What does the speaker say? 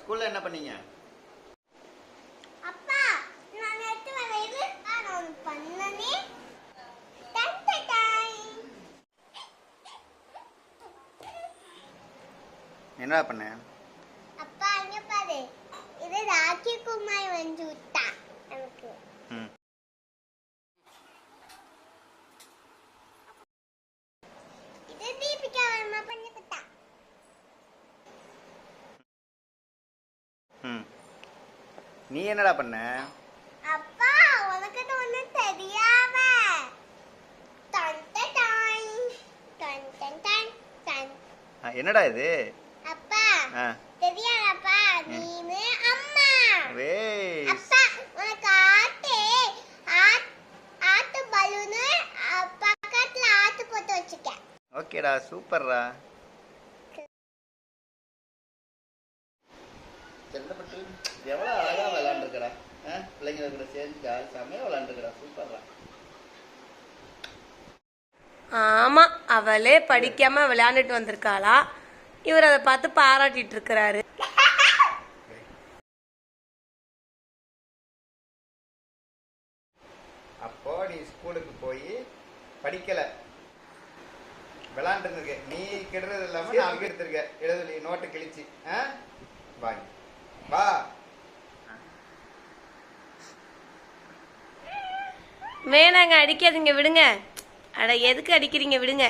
ஸ்கூல்ல என்ன பண்ணீங்க? அப்பா நான் நேத்து வரையில நான் பண்ணனே டண்டடாய். என்னடா பண்ண? அப்பா இங்க பாரு. இது ராக்கி குமார் வந்து விட்டா எனக்கு. இது தீபிகா அம்மா பண்ணி விட்டா. நீ என்னடா பண்ண? அப்பா உனக்கு இது ஒண்ணும் தெரியாம டண்டடாய் டண்டடாய் டன். என்னடா இது? அப்பா தெரியாதப்பா நீனு அம்மா. வேய் அப்பா உனக்கு ஆட்டு பலூனு பக்கத்துல ஆட்டு போட்டு வச்சுக்க. ஓகேடா, சூப்பர்டா. செல்லப்பட்டு எவ்வளோ அழகா விளையாண்டுருக்கடா. பிள்ளைங்களை கூட சேர்ந்து செம்மையாக விளையாண்டுருக்கடா. சூப்பர்டா. ஆமா, அவளே படிக்காம விளையாண்டுட்டு வந்திருக்காளா, இவர் அதை பார்த்து பாராட்டிட்டு இருக்கிறாரு. அப்போ நீ ஸ்கூலுக்கு போய் படிக்கல, விளையாண்டுருக்க. நீ கெடுறது இல்லாம நான் எடுத்திருக்க. எழுதலி நோட்டை கிழிச்சு வாங்க வா. வேணாங்க, அடிக்காதீங்க, விடுங்க. அட எதுக்கு அடிக்கிறீங்க, விடுங்க.